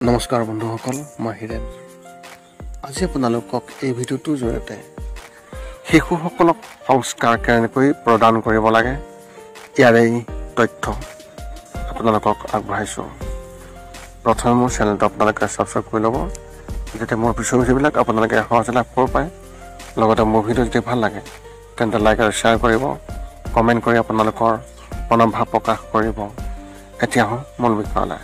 নমস্কাৰ বন্ধুসকল, মই হিৰেন। আজি আপোনালোকক এই ভিডিঅ'টোৰ জৰিয়তে শিশুসকলক সংস্কাৰ কেনেকৈ প্ৰদান কৰিব লাগে ইয়াৰেই তথ্য আপোনালোকক আগবঢ়াইছোঁ। প্ৰথমে মোৰ চেনেলটো আপোনালোকে ছাবস্ক্ৰাইব কৰি ল'ব, যাতে মোৰ পিছৰ ভিডিঅ'বিলাক আপোনালোকে সহজে লাভ কৰিব পাৰে। লগতে মোৰ ভিডিঅ' যদি ভাল লাগে তেন্তে লাইক আৰু শ্বেয়াৰ কৰিব, কমেণ্ট কৰি আপোনালোকৰ মনোভাৱ প্ৰকাশ কৰিব। এতিয়া আহোঁ মূল বিষয়লৈ।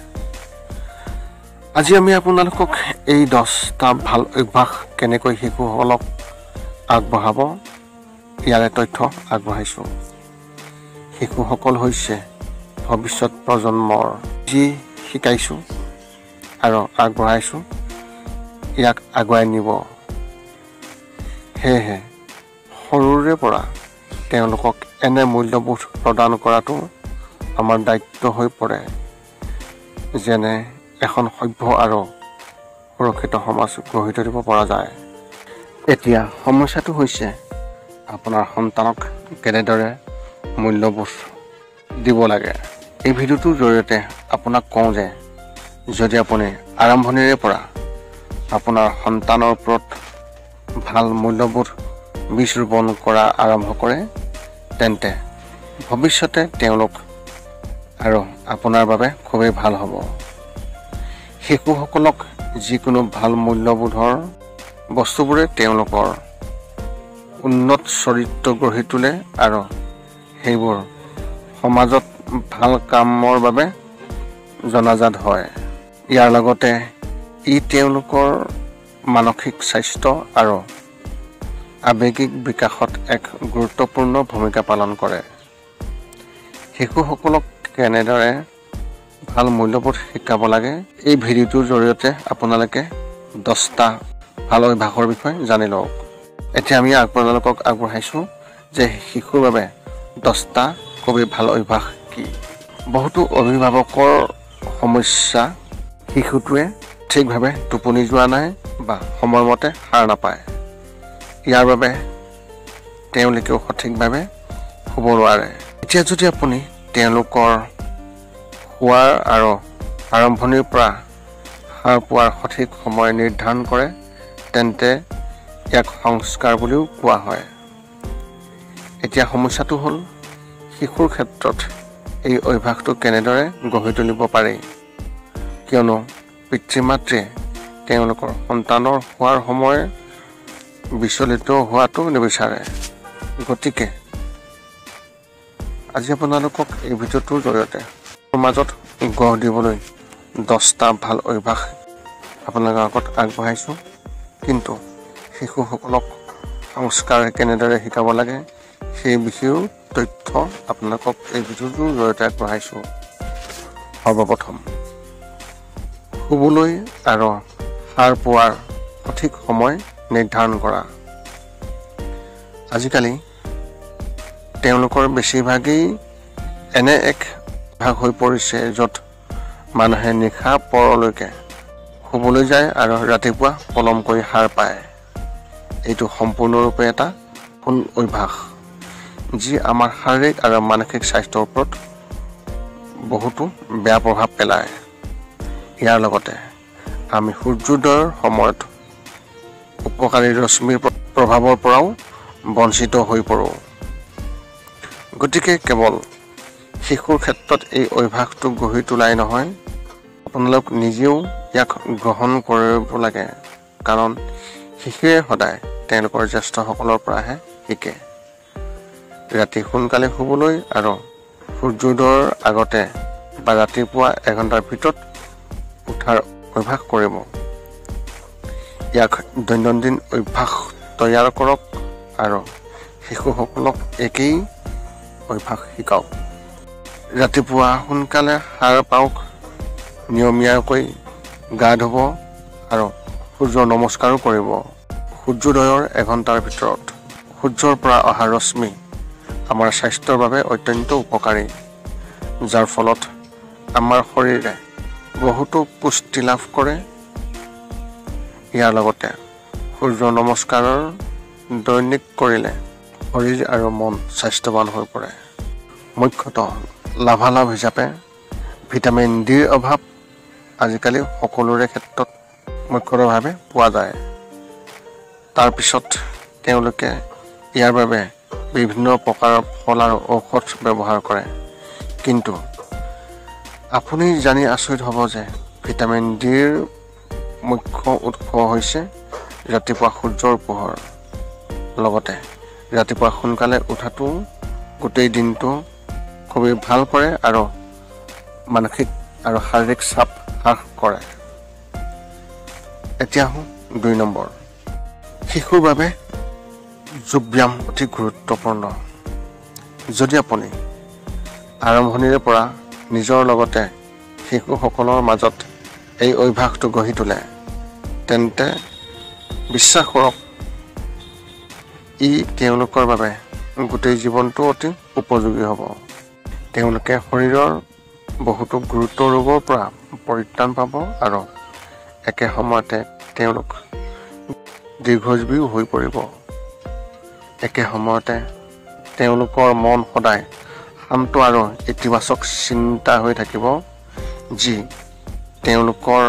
আজি আমি আপোনালোকক এই 10টা ভাল অভ্যাস কেনেকৈ শিশুসকলক আগবঢ়াব ইয়াৰে তথ্য আগবঢ়াইছোঁ। শিশুসকল হৈছে ভৱিষ্যত প্ৰজন্মৰ। যি শিকাইছোঁ আৰু আগবঢ়াইছোঁ ইয়াক আগুৱাই নিব। সেয়েহে সৰুৰে পৰা তেওঁলোকক এনে মূল্যবোধ প্ৰদান কৰাটো আমাৰ দায়িত্ব হৈ পৰে, যেনে এখন সভ্য আৰু সুৰক্ষিত সমাজ গঢ়ি তুলিব পৰা যায়। এতিয়া সমস্যাটো হৈছে আপোনাৰ সন্তানক কেনেদৰে মূল্যবোধ দিব লাগে। এই ভিডিঅ'টোৰ জৰিয়তে আপোনাক কওঁ যে যদি আপুনি আৰম্ভণিৰে পৰা আপোনাৰ সন্তানৰ ওপৰত ভাল মূল্যবোধ বীজ ৰোপণ কৰা আৰম্ভ কৰে, তেন্তে ভৱিষ্যতে তেওঁলোক আৰু আপোনাৰ বাবে খুবেই ভাল হ'ব। শিশুসকলক যিকোনো ভাল মূল্যবোধৰ বস্তুবোৰে তেওঁলোকৰ উন্নত চৰিত্ৰ গঢ়ি তোলে আৰু সেইবোৰ সমাজত ভাল কামৰ বাবে জনাজাত হয়। ইয়াৰ লগতে ই তেওঁলোকৰ মানসিক স্বাস্থ্য আৰু আৱেগিক বিকাশত এক গুৰুত্বপূৰ্ণ ভূমিকা পালন কৰে। শিশুসকলক কেনেদৰে ভাল মূল্যবোধ শিকাব লাগে এই ভিডিঅ'টোৰ জৰিয়তে আপোনালোকে 10টা ভাল অভ্যাসৰ বিষয়ে জানি লওক। এতিয়া আমি আপোনালোকক আগবঢ়াইছোঁ যে শিশুৰ বাবে 10টা খুবেই ভাল অভ্যাস কি। বহুতো অভিভাৱকৰ সমস্যা শিশুটোৱে ঠিকভাৱে টোপনি যোৱা নাই বা সময়মতে সাৰ নাপায়। ইয়াৰ বাবে তেওঁলোকেও সঠিকভাৱে শুব নোৱাৰে। এতিয়া যদি আপুনি তেওঁলোকৰ শোৱাৰ আৰু আৰম্ভণিৰ পৰা সাৰ পোৱাৰ সঠিক সময় নিৰ্ধাৰণ কৰে, তেন্তে ইয়াক সংস্কাৰ বুলিও কোৱা হয়। এতিয়া সমস্যাটো হ'ল শিশুৰ ক্ষেত্ৰত এই অভ্যাসটো কেনেদৰে গঢ়ি তুলিব পাৰি, কিয়নো পিতৃ মাতৃয়ে তেওঁলোকৰ সন্তানৰ শোৱাৰ সময় বিচলিত হোৱাটো নিবিচাৰে। গতিকে আজি আপোনালোকক এই ভিডিঅ'টোৰ জৰিয়তে সমাজত গঢ় দিবলৈ 10টা ভাল অভ্যাস আপোনালোকৰ আগত আগবঢ়াইছোঁ। কিন্তু শিশুসকলক সংস্কাৰ কেনেদৰে শিকাব লাগে সেই বিষয়েও তথ্য আপোনালোকক এই ভিডিঅ'টোৰ জৰিয়তে আগবঢ়াইছোঁ। সৰ্বপ্ৰথম, শুবলৈ আৰু সাৰ পোৱাৰ সঠিক সময় নিৰ্ধাৰণ কৰা। আজিকালি তেওঁলোকৰ বেছিভাগেই এনে এক অভ্যাস হৈ পৰিছে য'ত মানুহে নিশা পৰলৈকে শুবলৈ যায় আৰু ৰাতিপুৱা পলম কৰি সাৰ পায়। এইটো সম্পূৰ্ণৰূপে এটা ভুল অভ্যাস, যি আমাৰ শাৰীৰিক আৰু মানসিক স্বাস্থ্যৰ ওপৰত বহুতো বেয়া প্ৰভাৱ পেলায়। ইয়াৰ লগতে আমি সূৰ্যোদয়ৰ সময়ত উপকাৰী ৰশ্মিৰ প্ৰভাৱৰ পৰাও বঞ্চিত হৈ পৰোঁ। গতিকে কেৱল শিশুৰ ক্ষেত্ৰত এই অভ্যাসটো গঢ়ি তোলাই নহয়, আপোনালোক নিজেও ইয়াক গ্ৰহণ কৰিব লাগে, কাৰণ শিশুৱে সদায় তেওঁলোকৰ জ্যেষ্ঠসকলৰ পৰাহে শিকে। ৰাতি সোনকালে শুবলৈ আৰু সূৰ্যোদয়ৰ আগতে বা ৰাতিপুৱা 1 ঘণ্টাৰ ভিতৰত উঠাৰ অভ্যাস কৰিব। ইয়াক দৈনন্দিন অভ্যাস তৈয়াৰ কৰক আৰু শিশুসকলক একেই অভ্যাস শিকাওক। ৰাতিপুৱা সোনকালে সাৰ পাওক, নিয়মীয়াকৈ গা ধুব আৰু সূৰ্য নমস্কাৰো কৰিব। সূৰ্যোদয়ৰ 1 ঘণ্টাৰ ভিতৰত সূৰ্যৰ পৰা অহা ৰশ্মি আমাৰ স্বাস্থ্যৰ বাবে অত্যন্ত উপকাৰী, যাৰ ফলত আমাৰ শৰীৰে বহুতো পুষ্টি লাভ কৰে। ইয়াৰ লগতে সূৰ্য নমস্কাৰৰ দৈনিক কৰিলে শৰীৰ আৰু মন স্বাস্থ্যৱান হৈ পৰে। মুখ্যতঃ লাভালাভ হিচাপে ভিটামিন ডিৰ অভাৱ আজিকালি সকলোৰে ক্ষেত্ৰত মুখ্যতভাৱে পোৱা যায়। তাৰপিছত তেওঁলোকে ইয়াৰ বাবে বিভিন্ন প্ৰকাৰৰ ফল আৰু ঔষধ ব্যৱহাৰ কৰে। কিন্তু আপুনি জানি আচৰিত হ'ব যে ভিটামিন ডিৰ মুখ্য উৎস হৈছে ৰাতিপুৱা সূৰ্যৰ পোহৰ। লগতে ৰাতিপুৱা সোনকালে উঠাটো গোটেই দিনটো খুবেই ভাল কৰে আৰু মানসিক আৰু শাৰীৰিক চাপ হ্ৰাস কৰে। এতিয়া আহোঁ 2 নম্বৰ। শিশুৰ বাবে যোগ ব্যায়াম অতি গুৰুত্বপূৰ্ণ। যদি আপুনি আৰম্ভণিৰে পৰা নিজৰ লগতে শিশুসকলৰ মাজত এই অভ্যাসটো গঢ়ি তোলে, তেন্তে বিশ্বাস কৰক ই তেওঁলোকৰ বাবে গোটেই জীৱনটো অতি উপযোগী হ'ব। তেওঁলোকে শৰীৰৰ বহুতো গুৰুতৰ ৰোগৰ পৰা পৰিত্ৰাণ পাব আৰু একে সময়তে তেওঁলোক দীৰ্ঘজীৱীও হৈ পৰিব। একে সময়তে তেওঁলোকৰ মন সদায় শান্ত আৰু ইতিবাচক চিন্তা হৈ থাকিব, যি তেওঁলোকৰ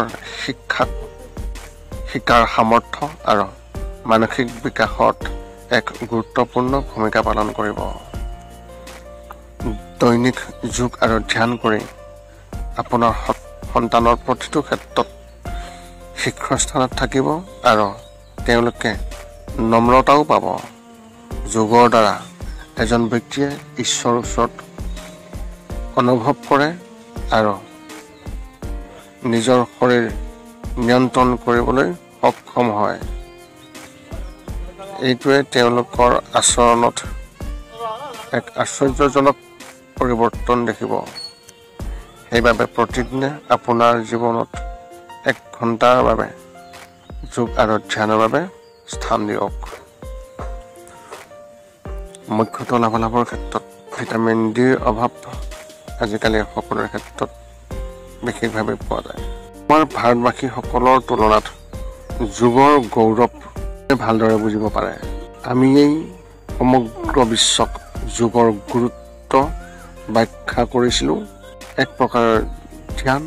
শিকাৰ সামৰ্থ্য আৰু মানসিক বিকাশত এক গুৰুত্বপূৰ্ণ ভূমিকা পালন কৰিব। দৈনিক যোগ আৰু ধ্যান কৰি আপোনাৰ সন্তানৰ প্ৰতিটো ক্ষেত্ৰত শীৰ্ষস্থানত থাকিব আৰু তেওঁলোকে নম্ৰতাও পাব। যোগৰ দ্বাৰা এজন ব্যক্তিয়ে ঈশ্বৰৰ ওচৰত অনুভৱ কৰে আৰু নিজৰ শৰীৰ নিয়ন্ত্ৰণ কৰিবলৈ সক্ষম হয়। এইটোৱে তেওঁলোকৰ আচৰণত এক আশ্চৰ্যজনক পৰিৱৰ্তন দেখিব। সেইবাবে প্ৰতিদিনে আপোনাৰ জীৱনত 1 ঘণ্টাৰ বাবে যোগ আৰু ধ্যানৰ বাবে স্থান দিয়ক। মুখ্যতঃ লাভালাভৰ ক্ষেত্ৰত ভিটামিন ডিৰ অভাৱ আজিকালি সকলোৰে ক্ষেত্ৰত বিশেষভাৱে পোৱা যায়। আমাৰ ভাৰতবাসীসকলৰ তুলনাত যোগৰ গৌৰৱ ভালদৰে বুজিব পাৰে। আমি এই সমগ্ৰ বিশ্বক যোগৰ গুৰুত্ব ব্যাখ্যা কৰিছিলোঁ। এক প্ৰকাৰৰ ধ্যান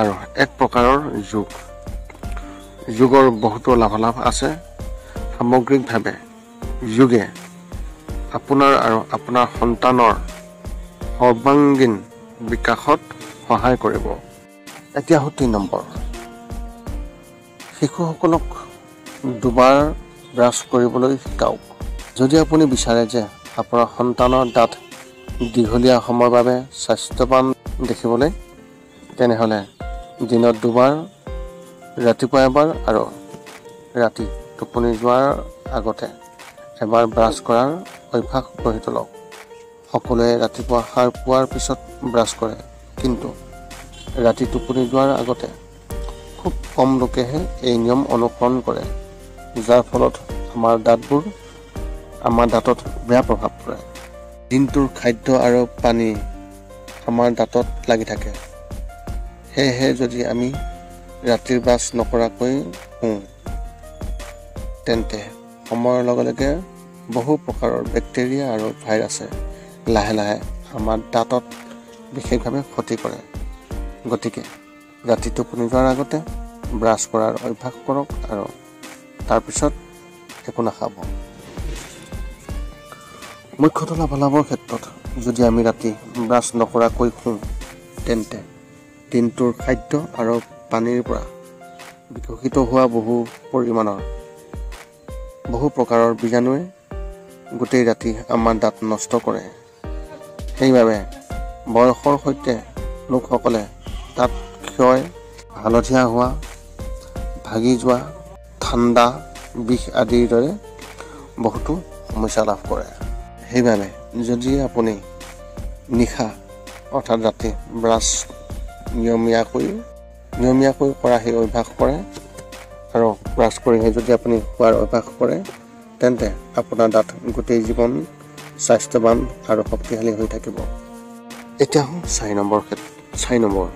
আৰু এক প্ৰকাৰৰ যোগ। যোগৰ বহুতো লাভালাভ আছে। সামগ্ৰিকভাৱে যোগে আপোনাৰ আৰু আপোনাৰ সন্তানৰ সৰ্বাংগীন বিকাশত সহায় কৰিব। এতিয়া 3 নম্বৰ। শিশুসকলক দুবাৰ ব্ৰাছ কৰিবলৈ শিকাওক। যদি আপুনি বিচাৰে যে আপোনাৰ সন্তানৰ দাঁত দীঘলীয়া সময়ৰ বাবে স্বাস্থ্যৱান দেখিবলৈ, তেনেহ'লে দিনত 2 বাৰ, ৰাতিপুৱা এবাৰ আৰু ৰাতি টোপনি যোৱাৰ আগতে এবাৰ ব্ৰাছ কৰাৰ অভ্যাস গঢ়ি তোলক। সকলোৱে ৰাতিপুৱা সাৰ পোৱাৰ পিছত ব্ৰাছ কৰে, কিন্তু ৰাতি টোপনি যোৱাৰ আগতে খুব কম লোকেহে এই নিয়ম অনুসৰণ কৰে, যাৰ ফলত আমাৰ দাঁতত বেয়া প্ৰভাৱ পৰে। দিনটোৰ খাদ্য আৰু পানী আমাৰ দাঁতত লাগি থাকে। সেয়েহে যদি আমি ৰাতিৰ ব্ৰাছ নকৰাকৈ শুওঁ, তেন্তে সময়ৰ লগে লগে বহু প্ৰকাৰৰ বেক্টেৰিয়া আৰু ভাইৰাছে লাহে লাহে আমাৰ দাঁতত বিশেষভাৱে ক্ষতি কৰে। গতিকে ৰাতি টোপনি যোৱাৰ আগতে ব্ৰাছ কৰাৰ অভ্যাস কৰক আৰু তাৰপিছত একো নাখাব। মুখ্যতঃ লাভালাভৰ ক্ষেত্ৰত যদি আমি ৰাতি ব্ৰাছ নকৰাকৈ শুওঁ, তেন্তে দিনটোৰ খাদ্য আৰু পানীৰ পৰা বিকশিত হোৱা বহু প্ৰকাৰৰ বীজাণুৱে গোটেই ৰাতি আমাৰ দাঁত নষ্ট কৰে। সেইবাবে বয়সৰ সৈতে লোকসকলে দাঁত ক্ষয়, হালধীয়া হোৱা, ভাগি যোৱা, ঠাণ্ডা, বিষ আদিৰ দৰে বহুতো সমস্যা লাভ কৰে। সেইবাবে যদি আপুনি নিশা অৰ্থাৎ ৰাতি ব্ৰাছ নিয়মীয়াকৈ কৰা সেই অভ্যাস কৰে আৰু ব্ৰাছ কৰিহে যদি আপুনি খোৱাৰ অভ্যাস কৰে, তেন্তে আপোনাৰ দাঁত গোটেই জীৱন স্বাস্থ্যৱান আৰু শক্তিশালী হৈ থাকিব। এতিয়া 4 নম্বৰ।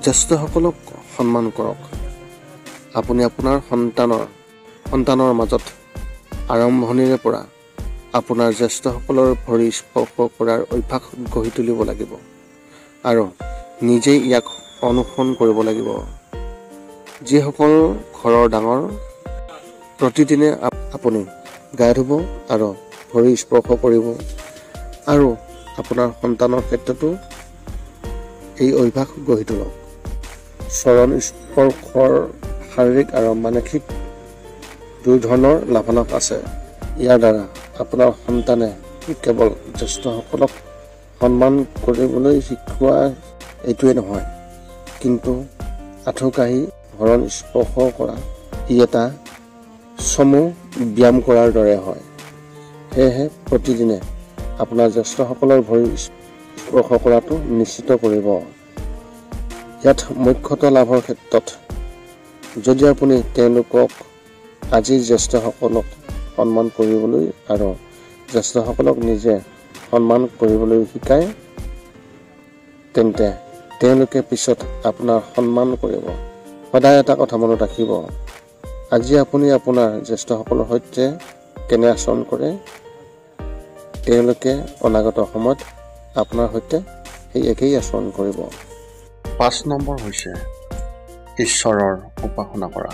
জ্যেষ্ঠসকলক সন্মান কৰক। আপুনি আপোনাৰ সন্তানৰ মাজত আৰম্ভণিৰে পৰা আপোনাৰ জ্যেষ্ঠসকলৰ ভৰি স্পৰ্শ কৰাৰ অভ্যাস গঢ়ি তুলিব লাগিব আৰু নিজেই ইয়াক অনুসৰণ কৰিব লাগিব। যিসকল ঘৰৰ ডাঙৰ, প্ৰতিদিনে আপুনি গা ধুব আৰু ভৰি স্পৰ্শ কৰিব আৰু আপোনাৰ সন্তানৰ ক্ষেত্ৰতো এই অভ্যাস গঢ়ি তোলক। চৰণ স্পৰ্শৰ শাৰীৰিক আৰু মানসিক দুই ধৰণৰ লাভালাভ আছে। ইয়াৰ দ্বাৰা আপোনাৰ সন্তানে কেৱল জ্যেষ্ঠসকলক সন্মান কৰিবলৈ শিকোৱা এইটোৱে নহয়, কিন্তু আঁঠুকাঢ়ি শৰণ স্পৰ্শ কৰা ই এটা চমু ব্যায়াম কৰাৰ দৰে হয়। সেয়েহে প্ৰতিদিনে আপোনাৰ জ্যেষ্ঠসকলৰ ভৰি স্পৰ্শ কৰাটো নিশ্চিত কৰিব। ইয়াত মুখ্যতঃ লাভৰ ক্ষেত্ৰত যদি আপুনি তেওঁলোকক আজিৰ জ্যেষ্ঠসকলক সন্মান কৰিবলৈ আৰু জ্যেষ্ঠসকলক নিজে সন্মান কৰিবলৈ শিকায়, তেন্তে তেওঁলোকে পিছত আপোনাৰ সন্মান কৰিব। সদায় এটা কথা মনত ৰাখিব, আজি আপুনি আপোনাৰ জ্যেষ্ঠসকলৰ সৈতে কেনে আচৰণ কৰে, তেওঁলোকে অনাগত সময়ত আপোনাৰ সৈতে সেই একেই আচৰণ কৰিব। 5 নম্বৰ হৈছে ঈশ্বৰৰ উপাসনা কৰা।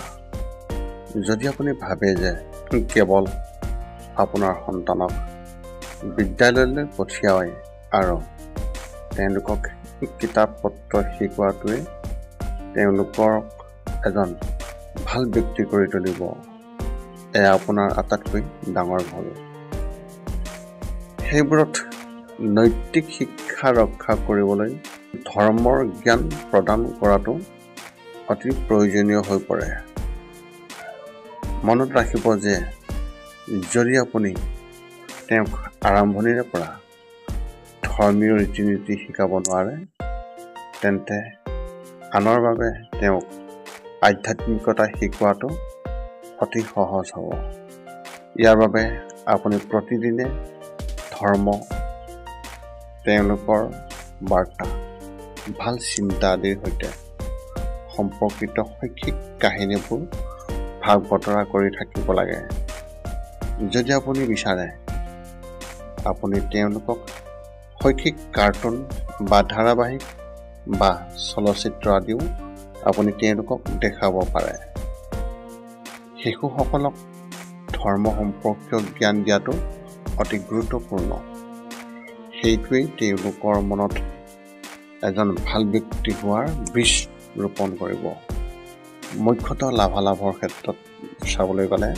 যদি আপুনি ভাবে যে কেৱল আপোনাৰ সন্তানক বিদ্যালয়লৈ পঠিয়াই আৰু তেওঁলোকক কিতাপ পত্ৰ শিকোৱাটোৱে তেওঁলোকক এজন ভাল ব্যক্তি কৰি তুলিব, এয়া আপোনাৰ আটাইতকৈ ডাঙৰ ভুল। সেইবোৰত নৈতিক শিক্ষা ৰক্ষা কৰিবলৈ ধৰ্মৰ জ্ঞান প্ৰদান কৰাটো অতি প্ৰয়োজনীয় হৈ পৰে। মনত ৰাখিব যে যদি আপুনি তেওঁক আৰম্ভণিৰে পৰা ধৰ্মীয় ৰীতি নীতি শিকাব নোৱাৰে, তেন্তে আনৰ বাবে তেওঁক আধ্যাত্মিকতা শিকোৱাটো অতি সহজ হ'ব। ইয়াৰ বাবে আপুনি প্ৰতিদিনে ধৰ্ম, তেওঁলোকৰ বাৰ্তা, ভাল চিন্তা আদিৰ সৈতে সম্পৰ্কিত শৈক্ষিক কাহিনীবোৰ ভাগ বতৰা কৰি থাকিব লাগে। যদি আপুনি বিচাৰে, আপুনি তেওঁলোকক শৈক্ষিক কাৰ্টুন বা ধাৰাবাহিক বা চলচ্চিত্ৰ আদিও আপুনি তেওঁলোকক দেখাব পাৰে। শিশুসকলক ধৰ্ম সম্পৰ্কীয় জ্ঞান দিয়াটো অতি গুৰুত্বপূৰ্ণ। সেইটোৱেই তেওঁলোকৰ মনত এজন ভাল ব্যক্তি হোৱাৰ বীজ ৰোপণ কৰিব। মুখ্যতঃ লাভালাভৰ ক্ষেত্ৰত চাবলৈ গ'লে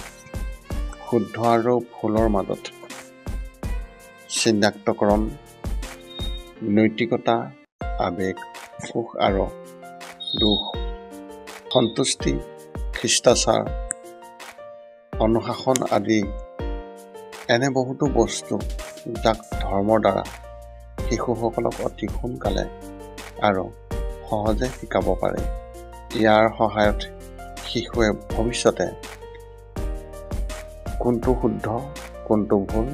শুদ্ধ আৰু ভুলৰ মাজত চিনাক্তকৰণ, নৈতিকতা, আৱেগ, সুখ আৰু দুখ, সন্তুষ্টি, শিষ্টাচাৰ, অনুশাসন আদি এনে বহুতো বস্তু যাক ধৰ্মৰ দ্বাৰা শিশুসকলক অতি সোনকালে আৰু সহজে শিকাব পাৰে। ইয়াৰ সহায়ত শিশুৱে ভৱিষ্যতে কোনটো শুদ্ধ, কোনটো ভুল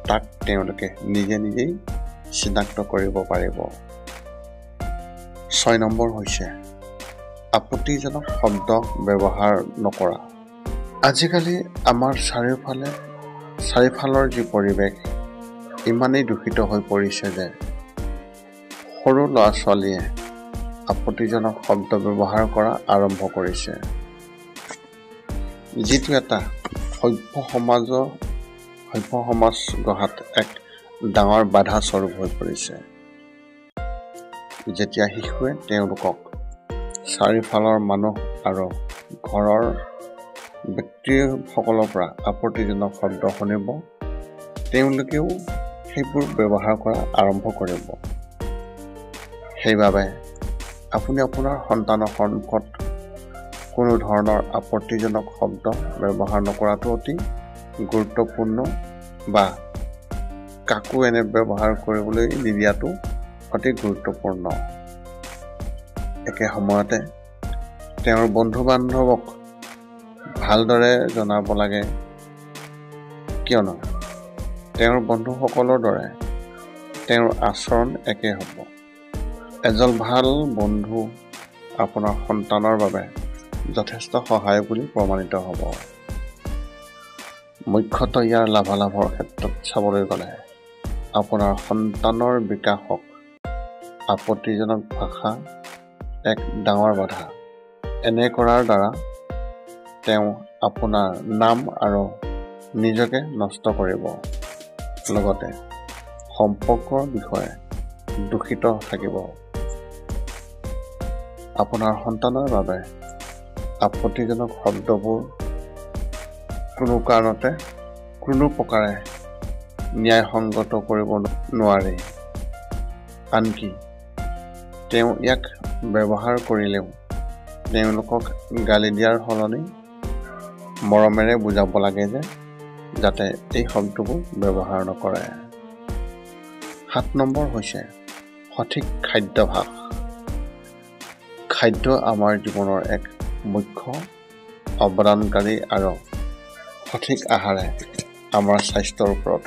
তাক তেওঁলোকে নিজেই চিনাক্ত কৰিব পাৰিব। 6 নম্বৰ হৈছে আপত্তিজনক শব্দ ব্যৱহাৰ নকৰা। আজিকালি আমাৰ চাৰিওফালৰ যি পৰিৱেশ ইমানেই দূষিত হৈ পৰিছে যে সৰু ল'ৰা-ছোৱালীয়ে আপত্তিজনক শব্দ ব্যৱহাৰ কৰা আৰম্ভ কৰিছে, যিটো এটা সভ্য সমাজ গঢ়াত এক ডাঙৰ বাধা স্বৰূপ হৈ পৰিছে। যেতিয়া শিশুৱে তেওঁলোকক চাৰিওফালৰ মানুহ আৰু ঘৰৰ ব্যক্তিসকলৰ পৰা আপত্তিজনক শব্দ শুনিব, তেওঁলোকেও সেইবোৰ ব্যৱহাৰ কৰা আৰম্ভ কৰিব। সেইবাবে আপুনি আপোনাৰ সন্তানৰ সন্মুখত কোনো ধৰণৰ আপত্তিজনক শব্দ ব্যৱহাৰ নকৰাটো অতি গুৰুত্বপূৰ্ণ, বা কাকো এনে ব্যৱহাৰ কৰিবলৈ নিদিয়াটো অতি গুৰুত্বপূৰ্ণ। একে সময়তে তেওঁৰ বন্ধু-বান্ধৱক ভালদৰে জনাব লাগে, কিয়নো তেওঁৰ বন্ধুসকলৰ দৰে তেওঁৰ আচৰণ একে হ'ব। এজন ভাল বন্ধু আপোনাৰ সন্তানৰ বাবে যথেষ্ট সহায় বুলি প্ৰমাণিত হ'ব। মুখ্যতঃ ইয়াৰ লাভালাভৰ ক্ষেত্ৰত চাবলৈ গ'লে আপোনাৰ সন্তানৰ বিকাশক আপত্তিজনক ভাষা এক ডাঙৰ বাধা। এনে কৰাৰ দ্বাৰা তেওঁ আপোনাৰ নাম আৰু নিজকে নষ্ট কৰিব, লগতে সম্পৰ্কৰ বিষয়ে দূষিত থাকিব। আপোনাৰ সন্তানৰ বাবে আপত্তিজনক শব্দবোৰ কোনো কাৰণতে কোনো প্ৰকাৰে ন্যায়সংগত কৰিব নোৱাৰি। আনকি তেওঁ ইয়াক ব্যৱহাৰ কৰিলেও তেওঁলোকক গালি দিয়াৰ সলনি মৰমেৰে বুজাব লাগে যে যাতে এই শব্দবোৰ ব্যৱহাৰ নকৰে। 7 নম্বৰ হৈছে সঠিক খাদ্যাভ্যাস। খাদ্য আমাৰ জীৱনৰ এক মুখ্য অৱদানকাৰী আৰু সঠিক আহাৰে আমাৰ স্বাস্থ্যৰ ওপৰত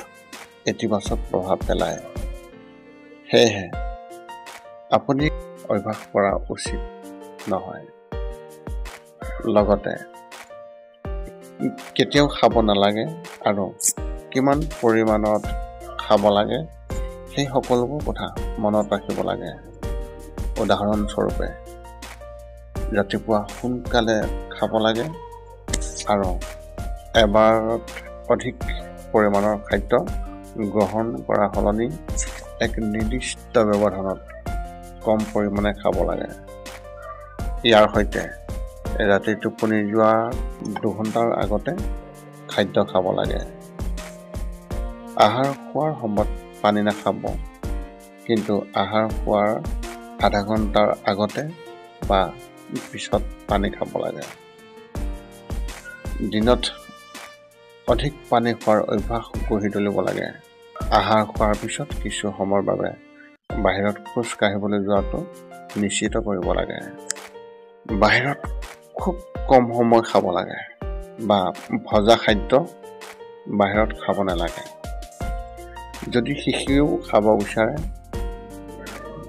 ইতিবাচক প্ৰভাৱ পেলায়। সেয়েহে আপুনি অভ্যাস কৰা উচিত নহয়। লগতে কেতিয়াও খাব নালাগে আৰু কিমান পৰিমাণত খাব লাগে সেই সকলোবোৰ কথা মনত ৰাখিব লাগে। উদাহৰণস্বৰূপে ৰাতিপুৱা সোনকালে খাব লাগে আৰু এবাৰত অধিক পৰিমাণৰ খাদ্য গ্ৰহণ কৰাৰ সলনি এক নিৰ্দিষ্ট ব্যৱধানত কম পৰিমাণে খাব লাগে। ইয়াৰ সৈতে ৰাতি টোপনি যোৱাৰ 2 ঘণ্টাৰ আগতে খাদ্য খাব লাগে। আহাৰ খোৱাৰ সময়ত পানী নাখাব, কিন্তু আহাৰ খোৱাৰ আধা ঘণ্টাৰ আগতে বা পিছত পানী খাব লাগে। দিনত অধিক পানী খোৱাৰ অভ্যাস গঢ়ি তুলিব লাগে। আহাৰ খোৱাৰ পিছত কিছু সময়ৰ বাবে বাহিৰত খোজ কাঢ়িবলৈ যোৱাটো নিশ্চিত কৰিব লাগে। বাহিৰত খুব কম সময় খাব লাগে বা ভজা খাদ্য বাহিৰত খাব নালাগে। যদি শিশুৱেও খাব বিচাৰে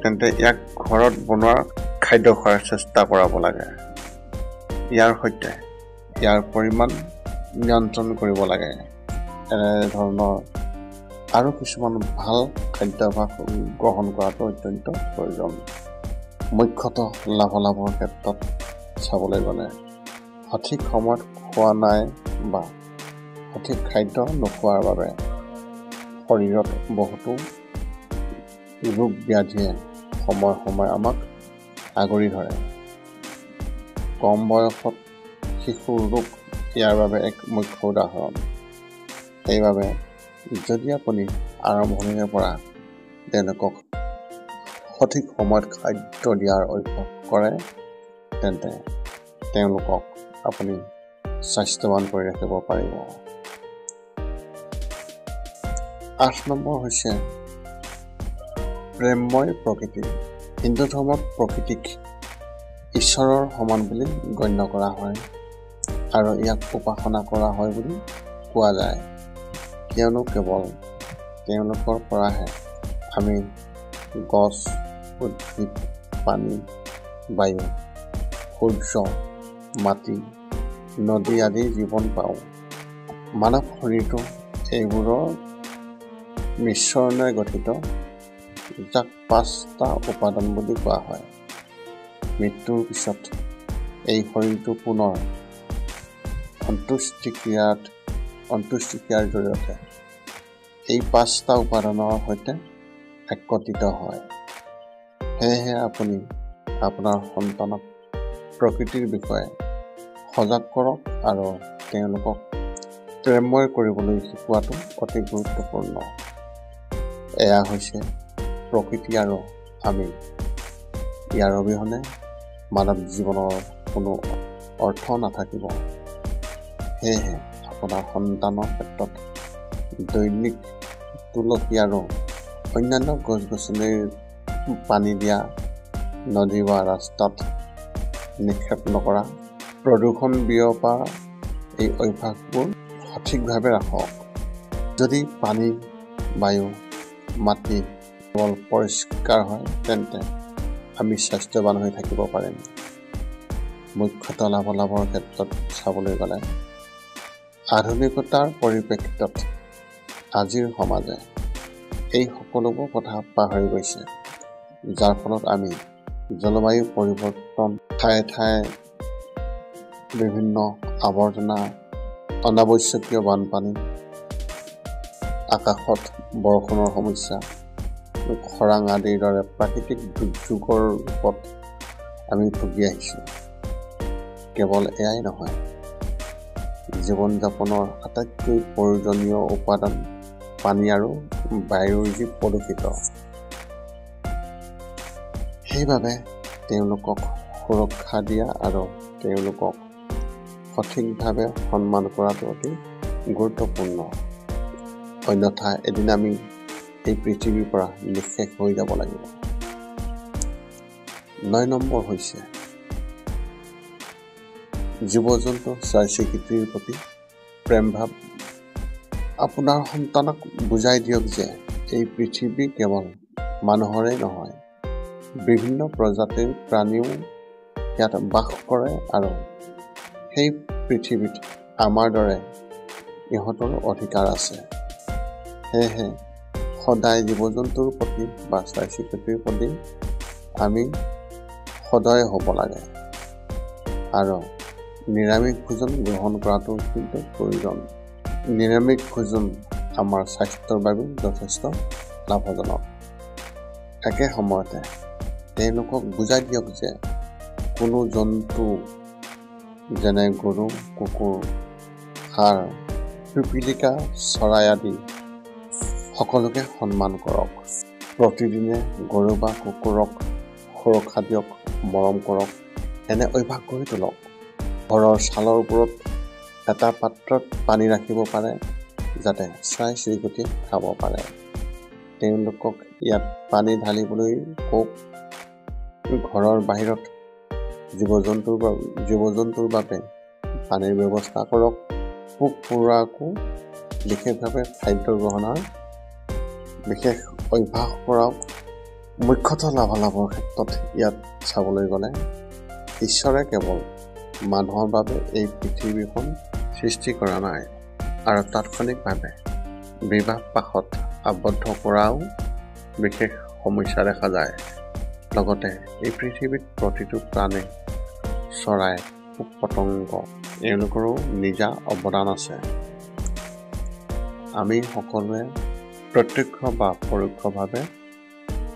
তেন্তে ইয়াক ঘৰত বনোৱা খাদ্য খোৱাৰ চেষ্টা কৰাব লাগে। ইয়াৰ সৈতে ইয়াৰ পৰিমাণ নিয়ন্ত্ৰণ কৰিব লাগে। এনেধৰণৰ আৰু কিছুমান ভাল খাদ্যাভ্যাস গ্ৰহণ কৰাটো অত্যন্ত প্ৰয়োজন। মুখ্যতঃ লাভালাভৰ ক্ষেত্ৰত চাবলৈ গ'লে সঠিক সময়ত খোৱা নাই বা সঠিক খাদ্য নোখোৱাৰ বাবে শৰীৰত বহুতো ৰোগ ব্যাধিয়ে সময়ে সময়ে আমাক আগুৰি ধৰে। কম বয়সত শিশুৰ ৰোগ ইয়াৰ বাবে এক মুখ্য উদাহৰণ। সেইবাবে যদি আপুনি আৰম্ভণিৰে পৰা তেওঁলোকক সঠিক সময়ত খাদ্য দিয়াৰ অভ্যাস কৰে তেন্তে তেওঁলোকক আপুনি স্বাস্থ্যৱান কৰি ৰাখিব পাৰিব। 8 নম্বৰ হৈছে প্ৰেমময় প্ৰকৃতি। হিন্দু ধৰ্মত প্ৰকৃতিক ঈশ্বৰৰ সমান বুলি গণ্য কৰা হয় আৰু ইয়াক উপাসনা কৰা হয় বুলি কোৱা যায়, কিয়নো কেৱল তেওঁলোকৰ পৰাহে আমি গছ, উদ্ভিদ, পানী, বায়ু, সূৰ্য, মাটি, নদী আদি জীৱন পাওঁ। মানৱ শৰীৰটো এইবোৰৰ মিশ্ৰণে গঠিত, যাক 5টা উপাদান বুলি কোৱা হয়। মৃত্যুৰ পিছত এই শৰীৰটো পুনৰ অন্ত্যেষ্টিক্ৰিয়াৰ জৰিয়তে এই 5টা উপাদানৰ সৈতে একত্ৰিত হয়। সেয়েহে আপুনি আপোনাৰ সন্তানক প্ৰকৃতিৰ বিষয়ে সজাগ কৰক আৰু তেওঁলোকক প্ৰেমময় কৰিবলৈ শিকোৱাটো অতি গুৰুত্বপূৰ্ণ। এয়া হৈছে প্ৰকৃতি আৰু আমি। ইয়াৰ অবিহনে মানৱ জীৱনৰ কোনো অৰ্থ নাথাকিব। সেয়েহে আপোনাৰ সন্তানৰ ক্ষেত্ৰত দৈনিক তুলসী আৰু অন্যান্য গছ-গছনিৰ পানী দিয়া, নদী বা ৰাস্তাত নিক্ষেপ নকৰা, প্ৰদূষণ বিয়পা এই অভ্যাসবোৰ সঠিকভাৱে ৰাখক। যদি পানী, বায়ু, মাটি কেৱল পৰিষ্কাৰ হয় তেন্তে আমি স্বাস্থ্যৱান হৈ থাকিব পাৰিম। মুখ্যতঃ লাভালাভৰ ক্ষেত্ৰত চাবলৈ গ'লে আধুনিকতাৰ পৰিপ্ৰেক্ষিতত আজিৰ সমাজে এই সকলোবোৰ কথা পাহৰি গৈছে। যাৰ ফলত আমি জলবায়ু পৰিৱৰ্তন, ঠায়ে ঠায়ে বিভিন্ন আৱৰ্জনা, অনাৱশ্যকীয় বানপানী, আকাশত বৰষুণৰ সমস্যা, খৰাং আদিৰ দৰে প্ৰাকৃতিক দুৰ্যোগৰ ৰূপত আমি ভুগি আহিছোঁ। কেৱল এয়াই নহয়, জীৱন যাপনৰ আটাইতকৈ প্ৰয়োজনীয় উপাদান পানী আৰু বায়ুৰ যি প্ৰদূষিত, সেইবাবে তেওঁলোকক সুৰক্ষা দিয়া আৰু তেওঁলোকক সঠিকভাৱে সন্মান কৰাটো অতি গুৰুত্বপূৰ্ণ। অন্যথা এদিন আমি এই পৃথিৱীৰ পৰা নিঃশেষ হৈ যাব লাগিব। 9 নম্বৰ হৈছে জীৱ-জন্তু চৰাই-চিৰিকটিৰ প্ৰতি প্ৰেম ভাৱ। আপোনাৰ সন্তানক বুজাই দিয়ক যে এই পৃথিৱী কেৱল মানুহৰে নহয়, বিভিন্ন প্ৰজাতিৰ প্ৰাণীও ইয়াত বাস কৰে আৰু সেই পৃথিৱীত আমাৰ দৰে ইহঁতৰো অধিকাৰ আছে। সেয়েহে সদায় জীৱ-জন্তুৰ প্ৰতি বা চৰাই-চিৰিকটিৰ প্ৰতি আমি সদয় হ'ব লাগে আৰু নিৰামিষ ভোজন গ্ৰহণ কৰাটো কিন্তু প্ৰয়োজন। নিৰামিষ ভোজন আমাৰ স্বাস্থ্যৰ বাবে যথেষ্ট লাভজনক। একে সময়তে তেওঁলোকক বুজাই দিয়ক যে কোনো জন্তু যেনে গৰু, কুকুৰ, হাঁহ, পিপিলিকা, চৰাই আদি সকলোকে সন্মান কৰক। প্ৰতিদিনে গৰু বা কুকুৰক সুৰক্ষা দিয়ক, মৰম কৰক। এনে অভ্যাস কৰি তোলক। ঘৰৰ ছালৰ ওপৰত এটা পাত্ৰত পানী ৰাখিব পাৰে যাতে চৰাই-চিৰিকটিয়ে খাব পাৰে। তেওঁলোকক ইয়াত পানী ঢালিবলৈ কওক। ঘৰৰ বাহিৰত জীৱ-জন্তুৰ বাবে পানীৰ ব্যৱস্থা কৰক। পোক-পৰুৱাকো বিশেষভাৱে খাদ্য গ্ৰহণৰ বিশেষ অভ্যাস কৰাওক। মুখ্যতঃ লাভালাভৰ ক্ষেত্ৰত ইয়াত চাবলৈ গ'লে ঈশ্বৰে কেৱল মানুহৰ বাবে এই পৃথিৱীখন সৃষ্টি কৰা নাই আৰু তাৎক্ষণিকভাৱে বিবাহ পাশত আবদ্ধ কৰাও বিশেষ সমস্যা দেখা যায়। লগতে এই পৃথিৱীত প্ৰতিটো প্ৰাণী, চৰাই, পোক-পতংগ এওঁলোকৰো নিজা অৱদান আছে। আমি সকলোৱে প্ৰত্যক্ষ বা পৰোক্ষভাৱে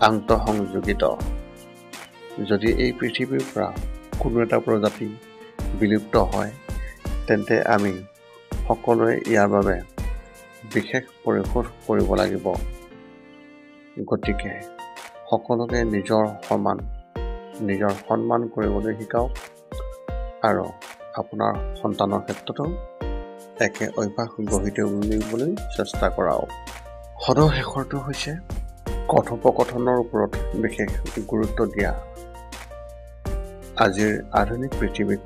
আন্তঃসংযোগিত। যদি এই পৃথিৱীৰ পৰা কোনো এটা প্ৰজাতি বিলুপ্ত হয়, তেন্তে আমি সকলোৱে ইয়াৰ বাবে বিশেষ পৰিশোধ কৰিব লাগিব। গতিকে সকলোকে নিজৰ সন্মান কৰিবলৈ শিকাওক আৰু আপোনাৰ সন্তানৰ ক্ষেত্ৰতো একে অভ্যাস গঢ়ি তুলিবলৈ চেষ্টা কৰাওক। সদশেষৰটো হৈছে কথোপকথনৰ ওপৰত বিশেষ গুৰুত্ব দিয়া। আজিৰ আধুনিক পৃথিৱীত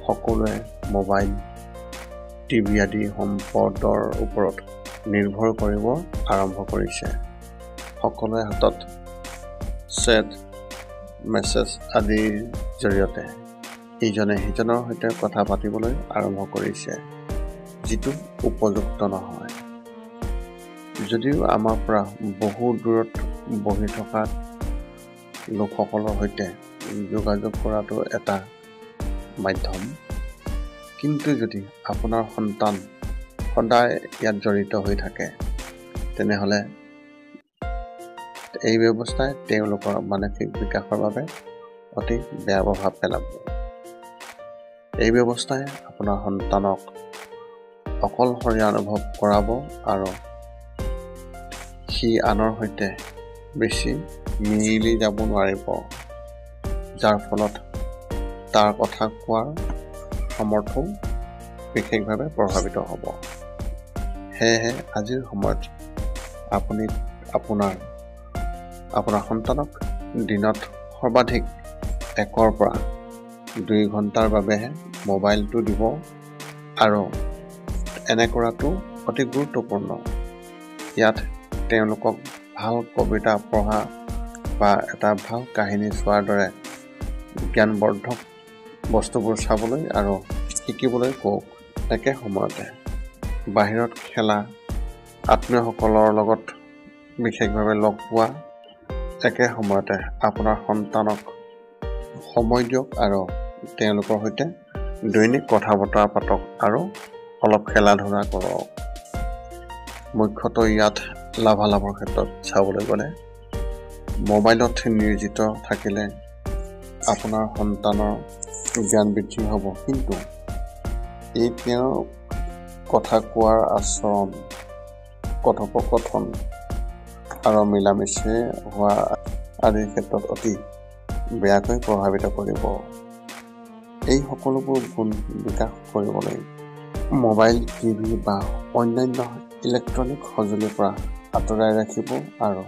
সকলোৱে মোবাইল, টিভি আদি সম্পদৰ ওপৰত নিৰ্ভৰ কৰিব আৰম্ভ কৰিছে। সকলোৰে হাতত চেট, মেছেজ আদিৰ জৰিয়তে ইজনে সিজনৰ সৈতে কথা পাতিবলৈ আৰম্ভ কৰিছে, যিটো উপযুক্ত নহয়। যদিও আমাৰ পৰা বহু দূৰত বহি থকা লোকসকলৰ সৈতে যোগাযোগ কৰাটো এটা মাধ্যম, কিন্তু যদি আপোনাৰ সন্তান সদায় ইয়াত জড়িত হৈ থাকে, তেনেহ'লে এই ব্যৱস্থাই তেওঁলোকৰ মানসিক বিকাশৰ বাবে অতি বেয়া প্ৰভাৱ পেলাব। এই ব্যৱস্থাই আপোনাৰ সন্তানক অকলশৰীয়া অনুভৱ কৰাব আৰু সি আনৰ সৈতে বেছি মিলি যাব নোৱাৰিব, যাৰ ফলত তাৰ কথা কোৱাৰ সামৰ্থ্যও বিশেষভাৱে প্ৰভাৱিত হ'ব। সেয়েহে আজিৰ সময়ত আপুনি আপোনাৰ সন্তানক দিনত সৰ্বাধিক 1 পৰা 2 ঘণ্টাৰ বাবেহে মোবাইলটো দিব আৰু এনে কৰাটো অতি গুৰুত্বপূৰ্ণ। ইয়াত তেওঁলোকক ভাল কবিতা পঢ়া বা এটা ভাল কাহিনী চোৱাৰ দৰে জ্ঞানবৰ্ধক বস্তুবোৰ চাবলৈ আৰু শিকিবলৈ কওক। একে সময়তে বাহিৰত খেলা, আত্মীয়সকলৰ লগত বিশেষভাৱে লগ পোৱা, একে সময়তে আপোনাৰ সন্তানক সময় দিয়ক আৰু তেওঁলোকৰ সৈতে দৈনিক কথা বতৰা পাতক আৰু অলপ খেলা ধূলা কৰক। মুখ্যতঃ ইয়াত লাভালাভৰ ক্ষেত্ৰত চাবলৈ গ'লে মোবাইলত নিয়োজিত থাকিলে আপোনাৰ সন্তানৰ জ্ঞান বৃদ্ধি হ'ব, কিন্তু এই তেওঁৰ কথা কোৱাৰ আচৰণ, কথোপকথন আৰু মিলামিছে হোৱা আদিৰ ক্ষেত্ৰত অতি বেয়াকৈ প্ৰভাৱিত কৰিব। এই সকলোবোৰ গুণ বিকাশ কৰিবলৈ মোবাইল, টিভি বা অন্যান্য ইলেক্ট্ৰনিক সঁজুলিৰ পৰা আঁতৰাই ৰাখিব আৰু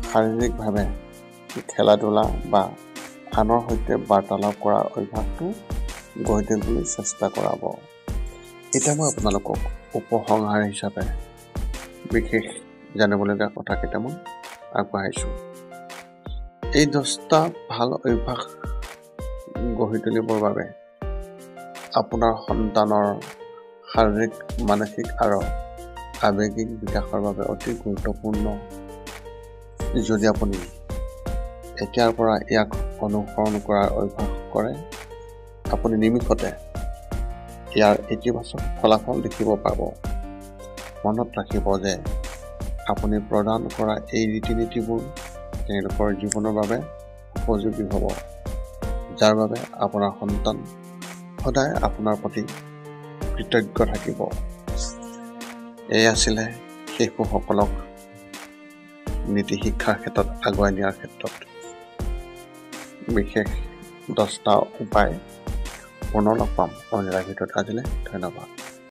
শাৰীৰিকভাৱে খেলা ধূলা বা আনৰ সৈতে বাৰ্তালাপ কৰাৰ অভ্যাসটো গঢ়ি তুলিবলৈ চেষ্টা কৰাব। এতিয়া মই আপোনালোকক উপসংহাৰ হিচাপে বিশেষ জানিবলগীয়া কথা কেইটামান আগবঢ়াইছোঁ। এই 10টা ভাল অভ্যাস গঢ়ি তুলিবৰ বাবে আপোনাৰ সন্তানৰ শাৰীৰিক, মানসিক আৰু আৱেগিক বিকাশৰ বাবে অতি গুৰুত্বপূৰ্ণ। যদি আপুনি এতিয়াৰ পৰা ইয়াক অনুসৰণ কৰাৰ অভ্যাস কৰে, আপুনি নিমিষতে ইয়াৰ ইতিবাচক ফলাফল দেখিব পাব। মনত ৰাখিব যে আপুনি প্ৰদান কৰা এই ৰীতি নীতিবোৰ তেওঁলোকৰ জীৱনৰ বাবে উপযোগী হ'ব, যাৰ বাবে আপোনাৰ সন্তান সদায় আপোনাৰ প্ৰতি কৃতজ্ঞ থাকিব। এই আছিলে শিশুসকলক নীতি শিক্ষাৰ ক্ষেত্ৰত আগুৱাই নিয়াৰ ক্ষেত্ৰত বিশেষ 10টা উপায়। পুনৰ লগ পাম অন্য ভিডিঅ'ত। আজিলৈ ধন্যবাদ।